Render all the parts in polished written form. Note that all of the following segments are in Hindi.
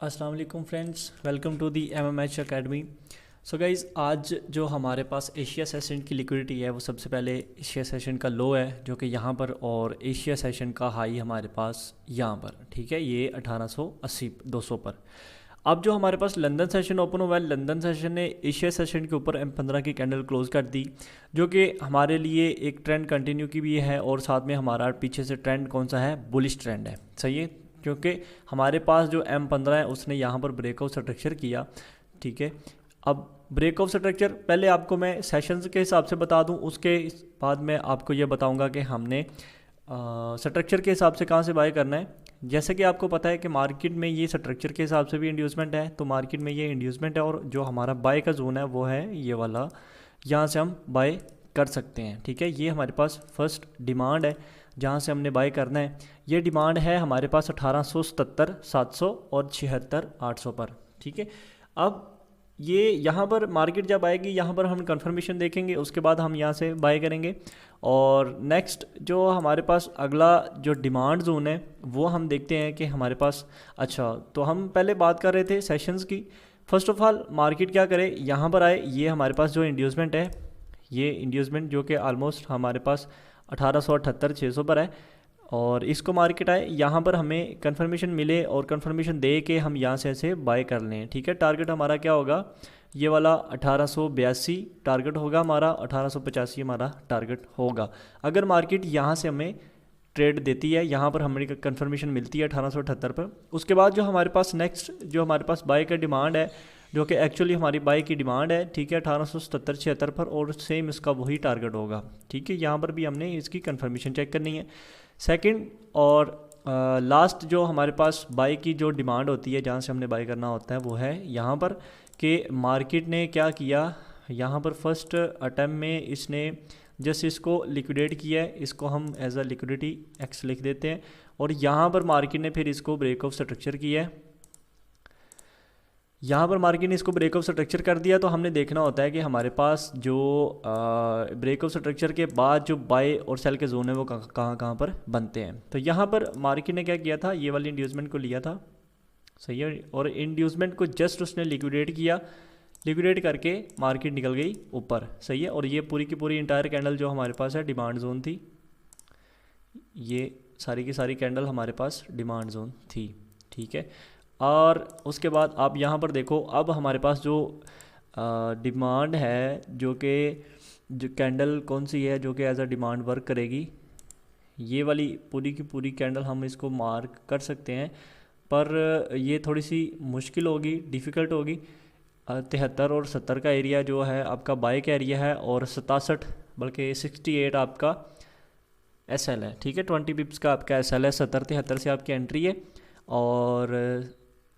अस्सलाम वालेकुम friends, welcome to the MMH academy. So guys, आज जो हमारे पास एशिया सेशन की लिक्विडिटी है वो सबसे पहले एशिया सेशन का लो है जो कि यहाँ पर, और एशिया सेशन का हाई हमारे पास यहाँ पर, ठीक है, ये 1880 200 पर। अब जो हमारे पास लंदन सेशन ओपन हुआ है, लंदन सेशन ने एशिया सेशन के ऊपर M15 की कैंडल क्लोज कर दी, जो कि हमारे लिए एक ट्रेंड कंटिन्यू की भी है, और साथ में हमारा पीछे से ट्रेंड कौन सा है, बुलिश ट्रेंड है। सही है, क्योंकि हमारे पास जो M15 है उसने यहाँ पर ब्रेकआउट स्ट्रक्चर किया। ठीक है, अब ब्रेकआउट स्ट्रक्चर पहले आपको मैं सेशंस के हिसाब से बता दूं, उसके बाद मैं आपको ये बताऊंगा कि हमने स्ट्रक्चर के हिसाब से कहाँ से बाय करना है। जैसे कि आपको पता है कि मार्केट में ये स्ट्रक्चर के हिसाब से भी इंड्यूसमेंट है, तो मार्केट में ये इंड्यूसमेंट है, और जो हमारा बाय का जोन है वो है ये वाला, यहाँ से हम बाय कर सकते हैं। ठीक है, ये हमारे पास फर्स्ट डिमांड है जहाँ से हमने बाय करना है। ये डिमांड है हमारे पास 1877 700 और 76 800 पर। ठीक है, अब ये यहाँ पर मार्केट जब आएगी यहाँ पर हम कंफर्मेशन देखेंगे, उसके बाद हम यहाँ से बाय करेंगे। और नेक्स्ट जो हमारे पास अगला जो डिमांड जोन है वो हम देखते हैं कि हमारे पास, अच्छा तो हम पहले बात कर रहे थे सेशंस की। फर्स्ट ऑफ ऑल मार्केट क्या करे, यहाँ पर आए, ये हमारे पास जो इंड्यूसमेंट है, ये इंड्यूसमेंट जो कि ऑलमोस्ट हमारे पास 1878 600 पर है, और इसको मार्केट आए, यहाँ पर हमें कंफर्मेशन मिले और कंफर्मेशन दे के हम यहाँ से ऐसे बाय कर लें। ठीक है, टारगेट हमारा क्या होगा, ये वाला 1882 टारगेट होगा हमारा, 1885 हमारा टारगेट होगा। अगर मार्केट यहाँ से हमें ट्रेड देती है, यहाँ पर हमें कंफर्मेशन मिलती है 1878 पर, उसके बाद जो हमारे पास नेक्स्ट जो हमारे पास बाय का डिमांड है, जो कि एक्चुअली हमारी बाय की डिमांड है, ठीक है, 1877 76 पर, और सेम इसका वही टारगेट होगा। ठीक है, यहाँ पर भी हमने इसकी कंफर्मेशन चेक करनी है। सेकंड और लास्ट जो हमारे पास बाय की जो डिमांड होती है, जहाँ से हमने बाय करना होता है, वो है यहाँ पर कि मार्केट ने क्या किया, यहाँ पर फर्स्ट अटैम्प्ट में इसने जस्ट इसको लिक्विडेट किया है, इसको हम एज अ लिक्विडिटी एक्स लिख देते हैं, और यहाँ पर मार्केट ने फिर इसको ब्रेकआउट स्ट्रक्चर किया है। यहाँ पर मार्केट ने इसको ब्रेकआउट स्ट्रक्चर कर दिया, तो हमने देखना होता है कि हमारे पास जो ब्रेकआउट स्ट्रक्चर के बाद जो बाय और सेल के जोन है वो कहाँ पर बनते हैं। तो यहाँ पर मार्केट ने क्या किया था, ये वाली इंड्यूसमेंट को लिया था, सही है, और इंड्यूसमेंट को जस्ट उसने लिक्विडेट किया, लिक्विडेट करके मार्केट निकल गई ऊपर। सही है, और ये पूरी की पूरी इंटायर कैंडल जो हमारे पास है डिमांड जोन थी, ये सारी की सारी कैंडल हमारे पास डिमांड जोन थी। ठीक है, और उसके बाद आप यहाँ पर देखो, अब हमारे पास जो डिमांड है, जो कि जो कैंडल कौन सी है जो कि एज अ डिमांड वर्क करेगी, ये वाली पूरी की पूरी कैंडल हम इसको मार्क कर सकते हैं, पर ये थोड़ी सी मुश्किल होगी, डिफ़िकल्ट होगी। 73 और 70 का एरिया जो है आपका बाय का एरिया है, और 67 बल्कि 68 आपका SL है। ठीक है, 20 पिप्स का आपका SL है, 70 73 से आपकी एंट्री है, और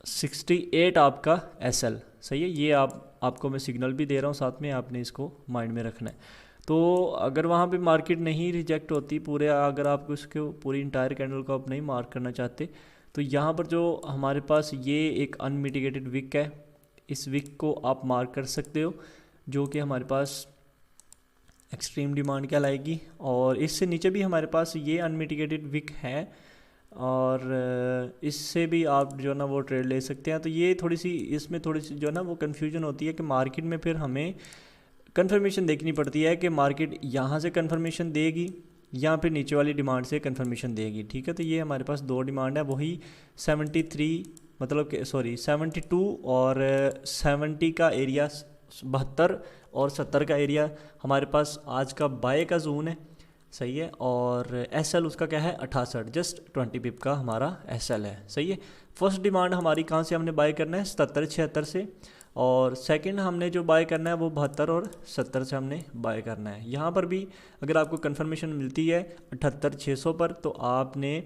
68 आपका SL। सही है, ये आपको मैं सिग्नल भी दे रहा हूँ, साथ में आपने इसको माइंड में रखना है। तो अगर वहाँ पे मार्केट नहीं रिजेक्ट होती पूरे, अगर आप उसको पूरी इंटायर कैंडल को आप नहीं मार्क करना चाहते, तो यहाँ पर जो हमारे पास ये एक अनमिटिगेटेड विक है, इस विक को आप मार्क कर सकते हो, जो कि हमारे पास एक्सट्रीम डिमांड क्या लाएगी, और इससे नीचे भी हमारे पास ये अनमिटिगेटेड विक है, और इससे भी आप जो है ना वो ट्रेड ले सकते हैं। तो ये थोड़ी सी इसमें थोड़ी सी जो है ना वो कन्फ्यूजन होती है कि मार्केट में फिर हमें कंफर्मेशन देखनी पड़ती है कि मार्केट यहाँ से कंफर्मेशन देगी या फिर नीचे वाली डिमांड से कंफर्मेशन देगी। ठीक है, तो ये हमारे पास दो डिमांड है, वही 73 मतलब कि सॉरी 72 और 70 का एरिया, 72 और 70 का एरिया हमारे पास आज का बाय का जोन है। सही है, और SL उसका क्या है 68, जस्ट 20 पिप का हमारा SL है। सही है, फर्स्ट डिमांड हमारी कहाँ से हमने बाय करना है, 77 76 से, और सेकंड हमने जो बाय करना है वो 72 और 70 से हमने बाय करना है। यहाँ पर भी अगर आपको कंफर्मेशन मिलती है 78 600 पर, तो आपने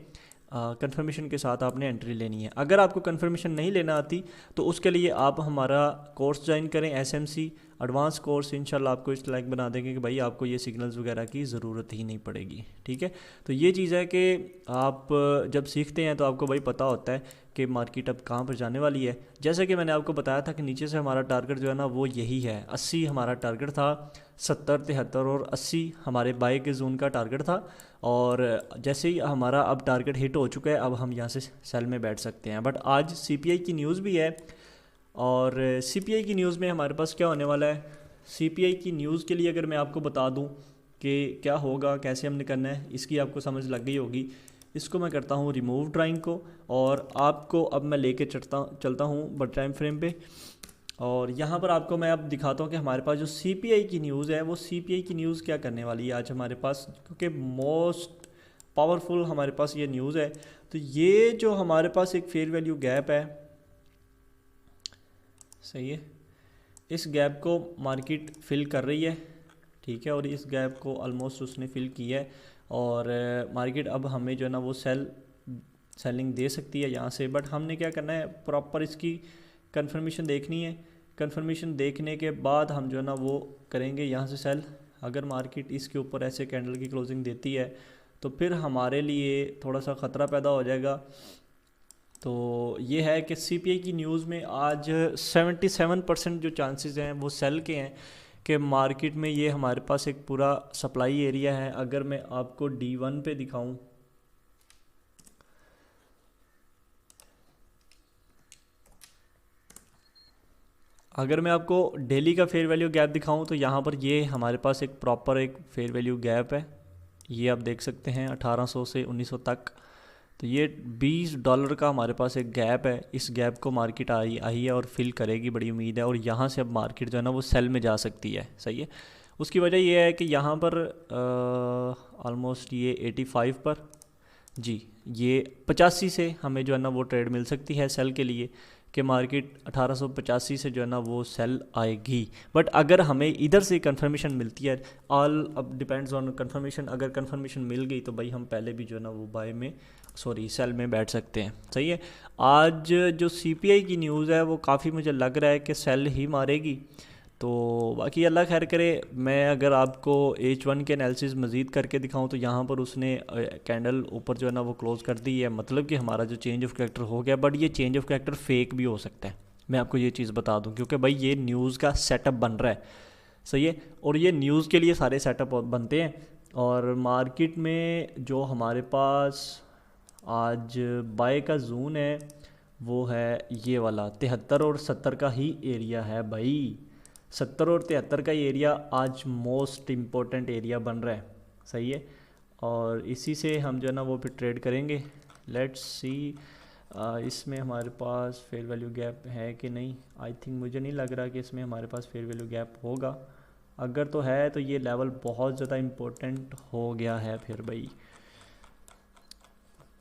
कंफर्मेशन के साथ आपने एंट्री लेनी है। अगर आपको कंफर्मेशन नहीं लेना आती तो उसके लिए आप हमारा कोर्स ज्वाइन करें SMC, एडवांस कोर्स इंशाल्लाह आपको इस लायक बना देंगे कि भाई आपको ये सिग्नल्स वगैरह की ज़रूरत ही नहीं पड़ेगी। ठीक है, तो ये चीज़ है कि आप जब सीखते हैं तो आपको भाई पता होता है कि मार्केट अब कहाँ पर जाने वाली है। जैसे कि मैंने आपको बताया था कि नीचे से हमारा टारगेट जो है ना वो यही है, 80 हमारा टारगेट था, 70, 73 और 80 हमारे बाय के जोन का टारगेट था। और जैसे ही हमारा अब टारगेट हिट हो चुका है, अब हम यहाँ से सेल में बैठ सकते हैं। बट आज सीपीआई की न्यूज़ भी है, और सीपीआई की न्यूज़ में हमारे पास क्या होने वाला है, सीपीआई की न्यूज़ के लिए अगर मैं आपको बता दूं कि क्या होगा, कैसे हमने करना है, इसकी आपको समझ लग गई होगी। इसको मैं करता हूँ रिमूव ड्राइंग को, और आपको अब मैं लेके चलता हूँ बट टाइम फ्रेम पे, और यहाँ पर आपको मैं अब दिखाता हूँ कि हमारे पास जो सीपीआई की न्यूज़ है वो सीपीआई की न्यूज़ क्या करने वाली है आज हमारे पास, क्योंकि मोस्ट पावरफुल हमारे पास ये न्यूज़ है। तो ये जो हमारे पास एक फेयर वैल्यू गैप है, सही है, इस गैप को मार्केट फिल कर रही है। ठीक है, और इस गैप को ऑलमोस्ट उसने फिल किया है, और मार्केट अब हमें जो है ना वो सेलिंग दे सकती है यहाँ से। बट हमने क्या करना है, प्रॉपर इसकी कंफर्मेशन देखनी है। कंफर्मेशन देखने के बाद हम जो है ना वो करेंगे यहाँ से सेल। अगर मार्केट इसके ऊपर ऐसे कैंडल की क्लोजिंग देती है तो फिर हमारे लिए थोड़ा सा ख़तरा पैदा हो जाएगा। तो ये है कि सीपीआई की न्यूज़ में आज 77% जो चांसेस हैं वो सेल के हैं, कि मार्केट में ये हमारे पास एक पूरा सप्लाई एरिया है। अगर मैं आपको D1 पे दिखाऊं, अगर मैं आपको डेली का फेयर वैल्यू गैप दिखाऊं तो यहाँ पर ये हमारे पास एक प्रॉपर एक फेयर वैल्यू गैप है। ये आप देख सकते हैं 1800 से 1900 तक। तो ये $20 का हमारे पास एक गैप है। इस गैप को मार्केट आई है और फिल करेगी, बड़ी उम्मीद है। और यहाँ से अब मार्केट जो है ना वो सेल में जा सकती है, सही है। उसकी वजह ये है कि यहाँ पर ऑलमोस्ट ये 85 पर जी, ये 85 से हमें जो है ना वो ट्रेड मिल सकती है सेल के लिए, कि मार्केट 1885 से जो है ना वो सेल आएगी। बट अगर हमें इधर से कंफर्मेशन मिलती है, ऑल अब डिपेंड्स ऑन कंफर्मेशन। अगर कंफर्मेशन मिल गई तो भाई हम पहले भी जो है ना वो बाय में सेल में बैठ सकते हैं, सही है। आज जो सीपीआई की न्यूज़ है वो काफ़ी मुझे लग रहा है कि सेल ही मारेगी। तो बाकी अल्लाह खैर करे। मैं अगर आपको H1 के एनालिसिस मज़ीद करके दिखाऊं तो यहाँ पर उसने कैंडल ऊपर जो है ना वो क्लोज़ कर दी है, मतलब कि हमारा जो चेंज ऑफ कैरेक्टर हो गया। बट ये चेंज ऑफ कैरेक्टर फेक भी हो सकता है, मैं आपको ये चीज़ बता दूं, क्योंकि भाई ये न्यूज़ का सेटअप बन रहा है, सही है। और ये न्यूज़ के लिए सारे सेटअप बनते हैं। और मार्केट में जो हमारे पास आज बाय का जोन है वो है ये वाला 73 और 70 का ही एरिया है भाई। 70 और 73 का ये एरिया आज मोस्ट इम्पोर्टेंट एरिया बन रहा है, सही है। और इसी से हम जो है ना वो फिर ट्रेड करेंगे। लेट्स सी इसमें हमारे पास फेयर वैल्यू गैप है कि नहीं। आई थिंक मुझे नहीं लग रहा कि इसमें हमारे पास फेयर वैल्यू गैप होगा। अगर तो है तो ये लेवल बहुत ज़्यादा इम्पोर्टेंट हो गया है फिर भाई,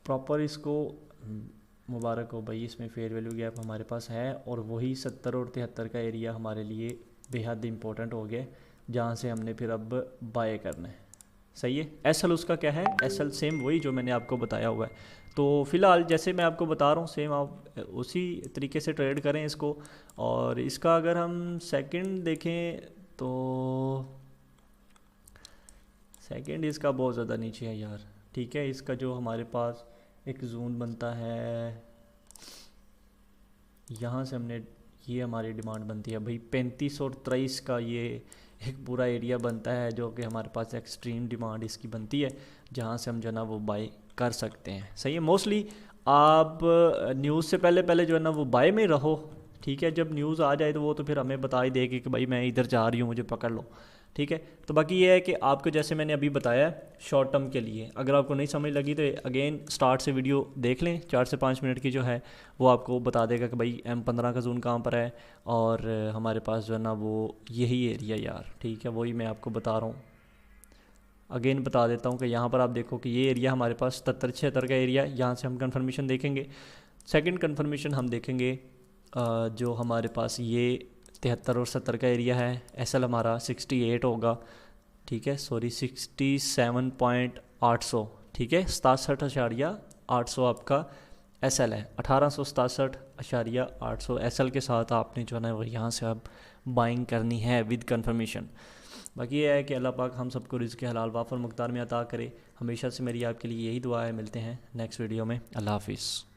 प्रॉपर इसको मुबारक हो भाई, इसमें फेयर वैल्यू गैप हमारे पास है। और वही 70 और 73 का एरिया हमारे लिए बेहद इंपॉर्टेंट हो गया, जहाँ से हमने फिर अब बाय करना है, सही है। एसएल उसका क्या है, एसएल सेम वही जो मैंने आपको बताया हुआ है। तो फ़िलहाल जैसे मैं आपको बता रहा हूँ सेम आप उसी तरीके से ट्रेड करें इसको। और इसका अगर हम सेकंड देखें तो सेकंड इसका बहुत ज़्यादा नीचे है यार। ठीक है, इसका जो हमारे पास एक जोन बनता है, यहाँ से हमने ये हमारी डिमांड बनती है भाई 35 और 23 का, ये एक पूरा एरिया बनता है जो कि हमारे पास एक्सट्रीम डिमांड इसकी बनती है, जहाँ से हम जो है ना वो बाय कर सकते हैं, सही है। मोस्टली आप न्यूज़ से पहले जो है ना वो बाय में रहो, ठीक है। जब न्यूज़ आ जाए तो वो तो फिर हमें बता ही देगी कि भाई मैं इधर जा रही हूँ, मुझे पकड़ लो, ठीक है। तो बाकी ये है कि आपको जैसे मैंने अभी बताया शॉर्ट टर्म के लिए, अगर आपको नहीं समझ लगी तो अगेन स्टार्ट से वीडियो देख लें, 4 से 5 मिनट की जो है वो आपको बता देगा कि भाई M15 का जोन कहाँ पर है, और हमारे पास जो है ना वो यही एरिया यार, ठीक है, वही मैं आपको बता रहा हूँ। अगेन बता देता हूँ कि यहाँ पर आप देखो कि ये एरिया हमारे पास 77-76 का एरिया, यहाँ से हम कन्फर्मेशन देखेंगे। सेकेंड कन्फर्मेशन हम देखेंगे जो हमारे पास ये 73 और 70 का एरिया है, एसएल हमारा 68 होगा, ठीक है, सॉरी 67.800, ठीक है, 67,800 आपका SL है 1867.800 SL के साथ आपने जो है ना वो यहाँ से अब बाइंग करनी है विद कंफर्मेशन। बाकी ये है कि अल्लाह पाक हम सबको रिज़्क़ हलाल वाफर मुक़दार में अता करे। हमेशा से मेरी आपके लिए यही दुआ है। मिलते हैं नेक्स्ट वीडियो में। अल्लाह हाफिज़।